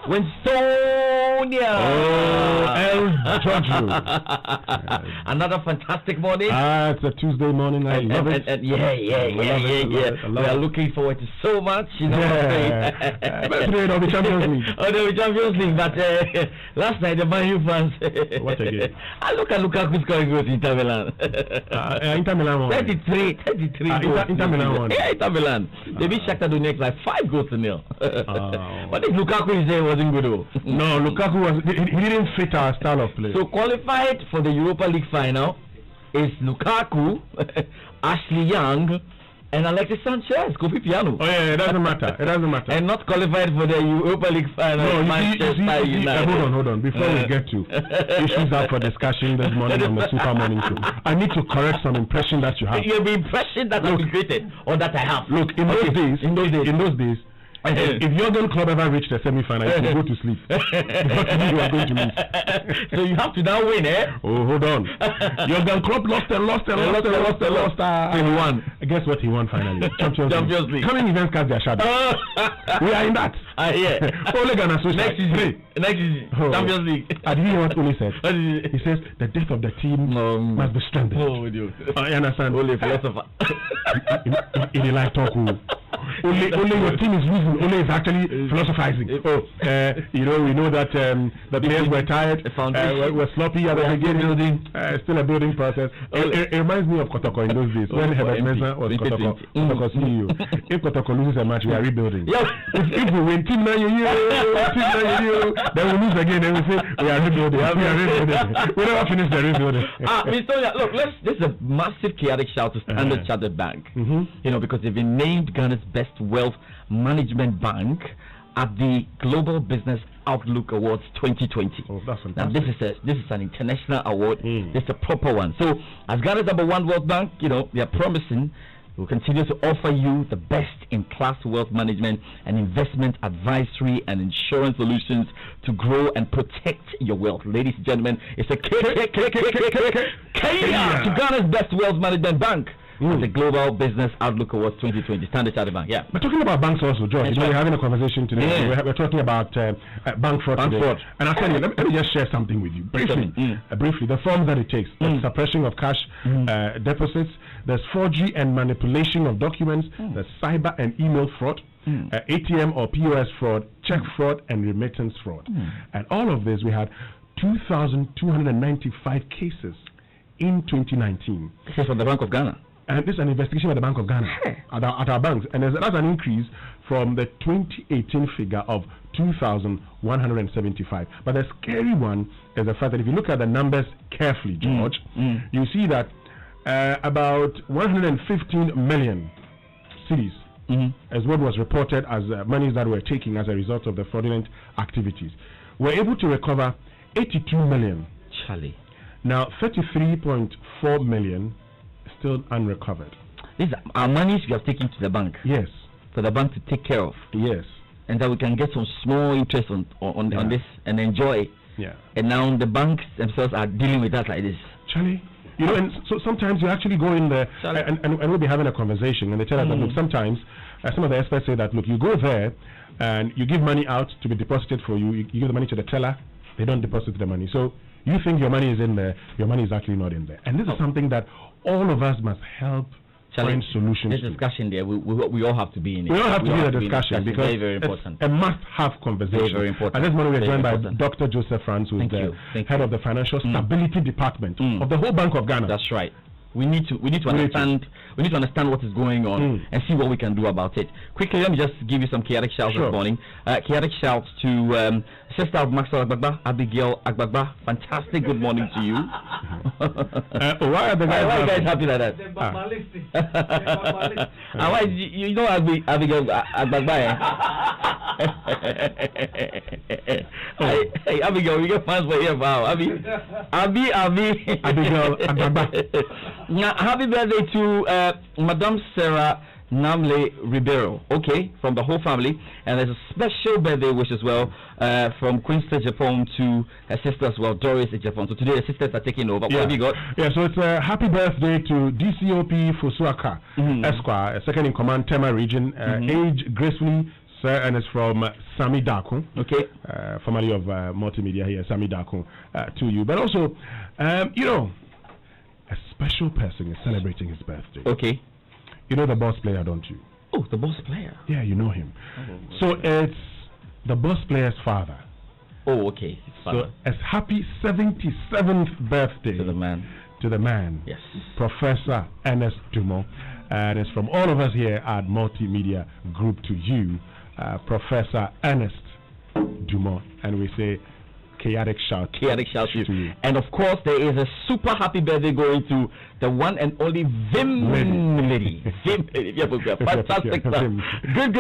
Winsonia. El Giorgio. Another fantastic morning. It's a Tuesday morning. I love it. Yeah. We are looking forward to so much. You know what I'm saying? But today it'll be Champions League. They'll be Champions League. But last night the Man U fans. What again? I look at Lukaku scoring goals in Inter Milan. Inter Milan won. 33 goals. Inter Milan won. Yeah, Inter Milan. They beat Shakhtar Donetsk like 5-0. But if Lukaku is there, wasn't good. No, Lukaku he didn't fit our style of play. So qualified for the Europa League final is Lukaku, Ashley Young, and Alexis Sanchez. Kofi Piano. Oh yeah, it doesn't matter. And not qualified for the Europa League final. No, Manchester United. Hold on. Before we get to issues up for discussion this morning on the Super Morning Show, I need to correct some impression that you have. Your impression that I've created or that I have. Look, in those days. If Jurgen Klopp ever reached the semi-final, you can go to sleep. Because you are going to lose. So you have to now win, eh? Oh, hold on. Jurgen Klopp lost. And he won. Guess what he won finally? Champions League. Coming events cast their shadow. We are in that. Yeah. Ole Gunnar Solskjaer. Next season. Champions League. Did you hear what Ole said? He says the depth of the team must be strengthened. I understand. Ole philosopher. In the life talk. Only your team is losing. Only is actually philosophizing. We know that the players were tired, were sloppy at the beginning. Still a building process. It reminds me of Kotoko in those days when Herbert Mensah was Kotoko CEO. If Kotoko loses a match, we are rebuilding. If we win, team 9 then we lose again. Then we say we are rebuilding. We never finish the rebuilding. Look, this is a massive chaotic shout to Standard Chartered Bank. Because they've been named Ghana's best wealth management bank at the Global Business Outlook Awards 2020. Oh, that's fantastic. Now this is an international award. This is a proper one. So as Ghana's #1 wealth bank, they are promising we'll continue to offer you the best in class wealth management and investment advisory and insurance solutions to grow and protect your wealth. Ladies and gentlemen, it's a Kenya to Ghana's best wealth management bank. The Global Business Outlook Awards 2020, Standard Chartered Bank. Yeah. But talking about banks also, George, we're having a conversation today. We're talking about bank fraud today. And I'll tell you, let me just share something with you. Briefly, the form that it takes. Suppression of cash deposits. There's forgery and manipulation of documents. There's cyber and email fraud. ATM or POS fraud, check fraud, and remittance fraud. And all of this, we had 2,295 cases in 2019. This is from the Bank of Ghana. And this is an investigation by the Bank of Ghana at our banks. And that's an increase from the 2018 figure of 2,175. But the scary one is the fact that if you look at the numbers carefully, George, you see that about 115 million cedis is what was reported as monies that were taken as a result of the fraudulent activities. We're able to recover 82 million. Charlie. Now, 33.4 million still unrecovered. These are monies we have taken to the bank. Yes. For the bank to take care of. Yes. And that we can get some small interest on this and enjoy. Yeah. And now the banks themselves are dealing with that like this. Charlie, and so sometimes you actually go in there and we'll be having a conversation and they tell us that, look, sometimes some of the experts say that, look, you go there and you give money out to be deposited for you. You give the money to the teller, they don't deposit the money. So you think your money is in there, your money is actually not in there. And this is something that all of us must help find solutions to. This discussion there, we all have to be in it. We all have to be in the discussion because very, very important. It's a must-have conversation. Very, very important. And this morning we're joined by Dr. Joseph Franz, who is the head of the Financial Stability Department of the whole Bank of Ghana. That's right. We need to understand what is going on and see what we can do about it. Quickly, let me just give you some chaotic shouts this morning. Chaotic shouts to Sister of Maxwell Agbagba, Abigail Agbagba. Fantastic good morning to you. Why are you guys happy like that? You know Abigail Agbagba, Hey, Abigail, we get fans for here, wow. Abigail Agbagba. Now, happy birthday to Madame Sarah Namle Ribeiro, from the whole family. And there's a special birthday wish as well from Queen Japan to her sister as well, Doris Japan. So today the sisters are taking over. What have you got? Yeah, so it's a happy birthday to DCOP Fosuaka Esquire, second in command, Tema region, age gracefully Sir, and it's from Sami Daku. Okay. Formerly of Multimedia here, Sami Daku, to you. But also, you know, a special person is celebrating his birthday. Okay. You know the boss player, don't you? Oh, the boss player. Yeah, you know him. So it's the boss player's father. Oh, okay. So it's happy 77th birthday to the man. To the man. Yes. Professor Ernest Dumont. And it's from all of us here at Multimedia Group to you, Professor Ernest Dumont. And we say chaotic shout to you. And of course, there is a super happy birthday going to the one and only Vim lady. Vim lady. Fantastic stuff. Good.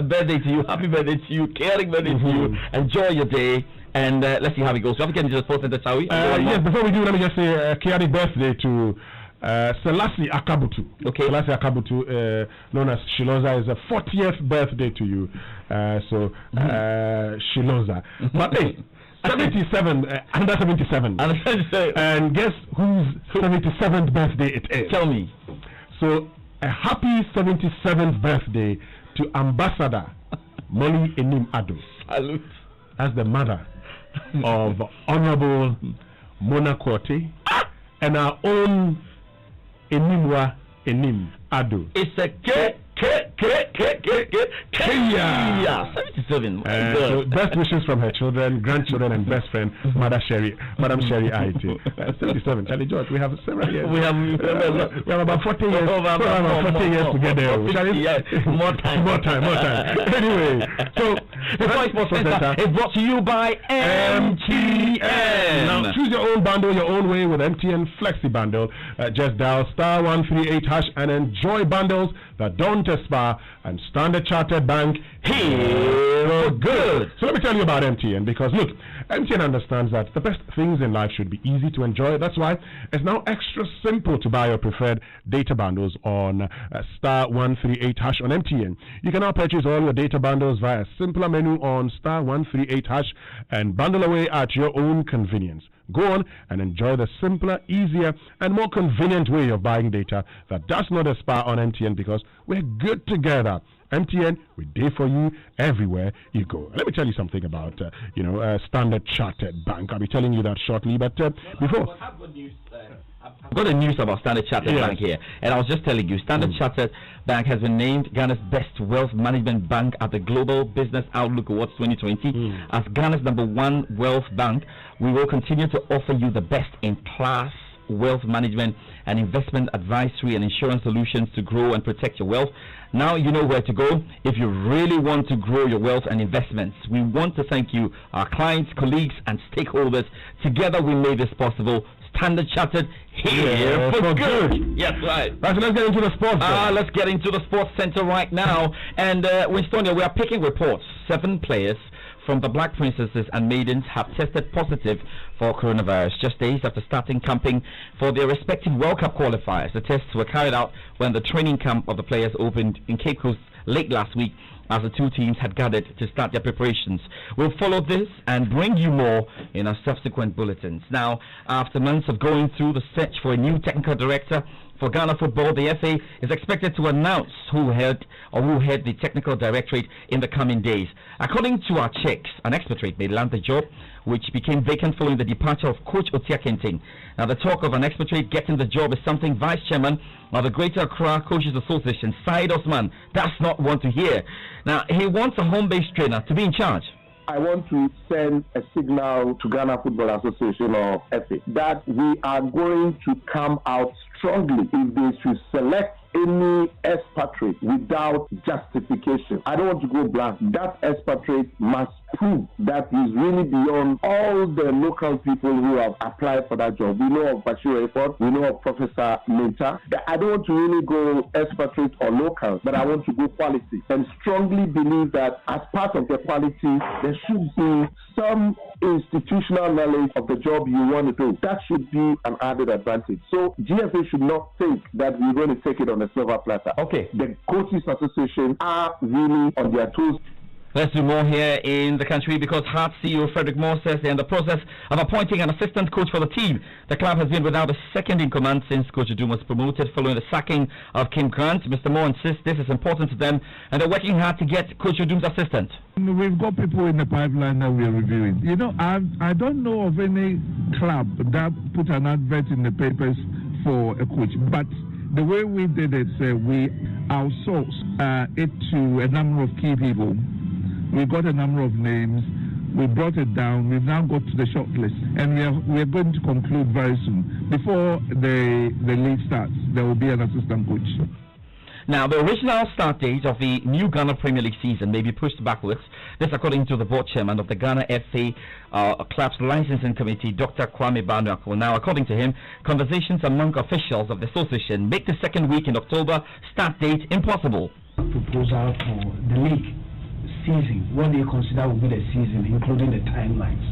Birthday to you. Happy birthday to you. Chaotic birthday to you. Enjoy your day. And let's see how it goes. We have to get into the sports center, shall we? Yes, before we do, let me just say chaotic birthday to Selassie Akabutu. Okay. Selassie Akabutu, known as Shiloza, is a 40th birthday to you. Shiloza. But hey, 77, under 77. And guess whose 77th birthday it is? Tell me. So, a happy 77th birthday to Ambassador Molly Enim Ado. Salute. As the mother of Honorable Mona Korte and our own Enimwa Enim Ado. It's a Kenya. 77. So best wishes from her children, grandchildren, and best friend, Madam Sherry Aiti. 77. Charlie George, we have several years. We have about 40 years. About 40 years together. More time. Anyway, so the Joysports Center is brought to you by MTN. Now choose your own bundle your own way with MTN Flexi Bundle. Just dial *138# and enjoy bundles that don't expire, and Standard Chartered Bank here good. So let me tell you about MTN, because look, MTN understands that the best things in life should be easy to enjoy. That's why it's now extra simple to buy your preferred data bundles on *138# on MTN. You can now purchase all your data bundles via a simpler menu on *138# and bundle away at your own convenience. Go on and enjoy the simpler, easier, and more convenient way of buying data that does not expire on MTN, because we're good together. MTN, we're there for you everywhere you go. Let me tell you something about, Standard Chartered Bank. I'll be telling you that shortly, but before... I've got the news about Standard Chartered Bank here, and I was just telling you, Standard Chartered Bank has been named Ghana's best wealth management bank at the Global Business Outlook Awards 2020. As Ghana's #1 wealth bank, we will continue to offer you the best in class wealth management and investment advisory and insurance solutions to grow and protect your wealth. Now you know where to go if you really want to grow your wealth and investments. We want to thank you, our clients, colleagues, and stakeholders. Together we made this possible. Standard Chartered here for good. Yes, right. Right, so let's get into the sports. Let's get into the sports center right now. And Winstonia, we are picking reports. 7 players from the Black Princesses and Maidens have tested positive for coronavirus just days after starting camping for their respective World Cup qualifiers. The tests were carried out when the training camp of the players opened in Cape Coast late last week, as the two teams had gathered to start their preparations. We'll follow this and bring you more in our subsequent bulletins. Now, after months of going through the search for a new technical director for Ghana football, the FA is expected to announce who head the technical directorate in the coming days. According to our checks, an expatriate may land the job, which became vacant following the departure of Coach Otia Kenting. Now, the talk of an expatriate getting the job is something Vice Chairman of the Greater Accra Coaches Association, Said Osman, does not want to hear. Now, he wants a home-based trainer to be in charge. I want to send a signal to Ghana Football Association, or FA, that we are going to come out strongly if they should select any expatriate without justification. I don't want to go blank. That expatriate must prove that he's really beyond all the local people who have applied for that job. We know of Bashir Eford, we know of Professor Menta. I don't want to really go expatriate or local, but I want to go quality, and strongly believe that as part of the quality, there should be some institutional knowledge of the job you want to do. That should be an added advantage. So GFA should not think that we're going to take it on a silver platter. Okay. The Coaches Association are really on their toes. Let's do more here in the country because Hearts CEO Frederick Moore says they're in the process of appointing an assistant coach for the team. The club has been without a second in command since Coach Odum was promoted following the sacking of Kim Grant. Mr. Moore insists this is important to them and they're working hard to get Coach Odum's assistant. We've got people in the pipeline that we're reviewing. You know, I don't know of any club that put an advert in the papers for a coach, but the way we did it, we outsourced it to a number of key people. We got a number of names. We brought it down. We've now got to the short list, and we are going to conclude very soon. Before the league starts, there will be an assistant coach. Now, the original start date of the new Ghana Premier League season may be pushed backwards. This according to the board chairman of the Ghana FA Club's licensing committee, Dr. Kwame Banuako. Now, according to him, conversations among officials of the association make the second week in October start date impossible. Proposal for the league season, what they consider will be the season, including the timelines.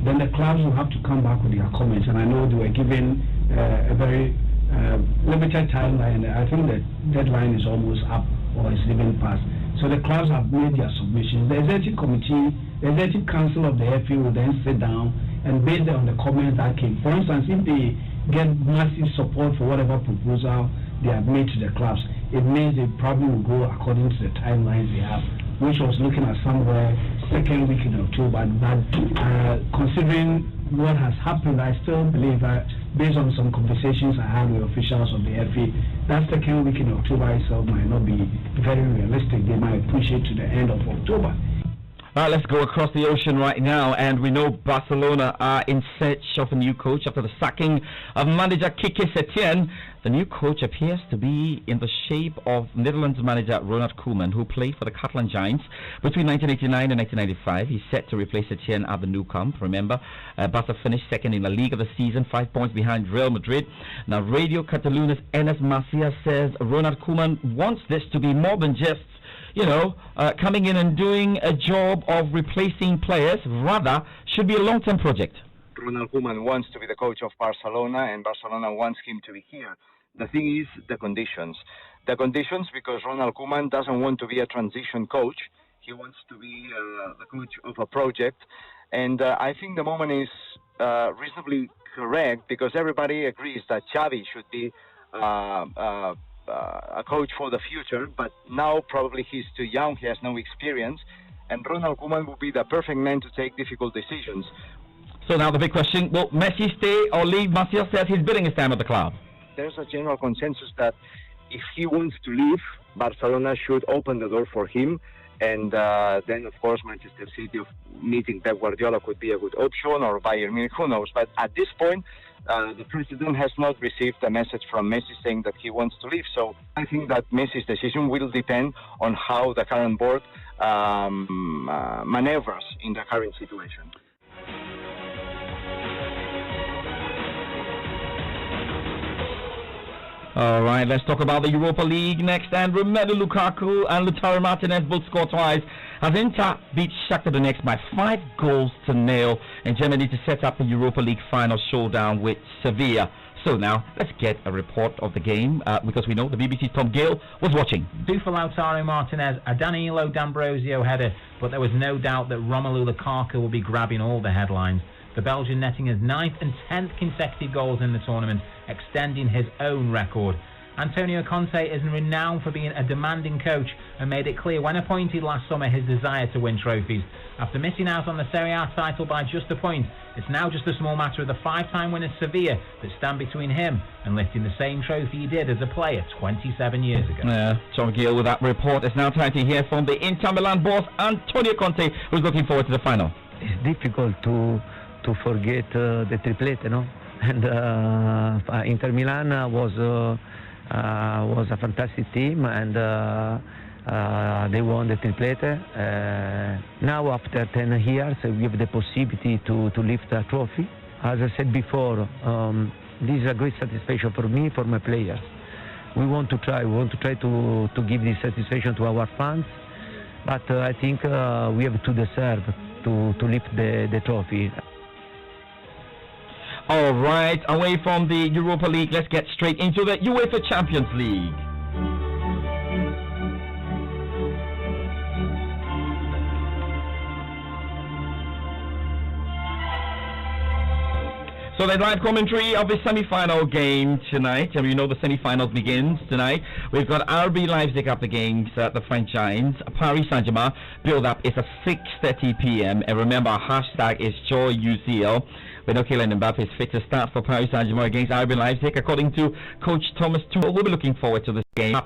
Then the clubs will have to come back with their comments, and I know they were given a very limited timeline. I think the deadline is almost up or it's even past. So the clubs have made their submissions. The executive committee, the executive council of the FA will then sit down and based on the comments that came. For instance, if they get massive support for whatever proposal they have made to the clubs, it means they probably will go according to the timelines they have, which was looking at somewhere second week in October. But considering what has happened, I still believe that based on some conversations I had with officials of the FA, that second week in October itself might not be very realistic. They might push it to the end of October. Let's go across the ocean right now, and we know Barcelona are in search of a new coach after the sacking of manager Quique Setien. The new coach appears to be in the shape of Netherlands manager Ronald Koeman, who played for the Catalan Giants between 1989 and 1995. He's set to replace Setien at the Nou Camp. Remember, Barca finished second in the league of the season, 5 points behind Real Madrid. Now, Radio Cataluna's Enes Macias says Ronald Koeman wants this to be more than just coming in and doing a job of replacing players. Rather, should be a long-term project. Ronald Koeman wants to be the coach of Barcelona, and Barcelona wants him to be here. The thing is the conditions. The conditions because Ronald Koeman doesn't want to be a transition coach. He wants to be the coach of a project. And I think the moment is reasonably correct because everybody agrees that Xavi should be a coach for the future, but now probably he's too young, he has no experience, and Ronald Koeman will be the perfect man to take difficult decisions. So now the big question, will Messi stay or leave? Macias says he's bidding his time at the club. There's a general consensus that if he wants to leave, Barcelona should open the door for him, and then of course Manchester City of meeting Pep Guardiola could be a good option, or Bayern Munich, who knows. But at this point, the president has not received a message from Messi saying that he wants to leave. So I think that Messi's decision will depend on how the current board maneuvers in the current situation. All right, let's talk about the Europa League next. And Romelu Lukaku and Lautaro Martinez both scored twice as Inter beat Shakhtar Donetsk by 5-0 in Germany to set up the Europa League final showdown with Sevilla. So now, let's get a report of the game because we know the BBC's Tom Gill was watching. Two for Lautaro Martinez, a Danilo D'Ambrosio header, but there was no doubt that Romelu Lukaku will be grabbing all the headlines. The Belgian netting his 9th and 10th consecutive goals in the tournament, extending his own record. Antonio Conte is renowned for being a demanding coach and made it clear when appointed last summer his desire to win trophies. After missing out on the Serie A title by just a point, it's now just a small matter of the 5-time winner Sevilla that stand between him and lifting the same trophy he did as a player 27 years ago. Yeah, Tom Gill with that report. It's now time to hear from the Inter Milan boss Antonio Conte, who's looking forward to the final. It's difficult to forget the triplete, no? And Inter Milan was a fantastic team, and they won the triplete. Now, after 10 years, we have the possibility to lift a trophy. As I said before, this is a great satisfaction for me, for my players. We want to try to give this satisfaction to our fans, but I think we have to deserve to lift the trophy. All right, away from the Europa League, let's get straight into the UEFA Champions League. So the live commentary of the semi-final game tonight, and we know the semi-finals begins tonight. We've got RB Leipzig up against the French Giants. Paris Saint-Germain build-up is at 6:30 p.m. And remember, our hashtag is JoyUCL. We know Kylian Mbappe is fit to start for Paris Saint-Germain against RB Leipzig. According to Coach Thomas Tuchel, we'll be looking forward to this game.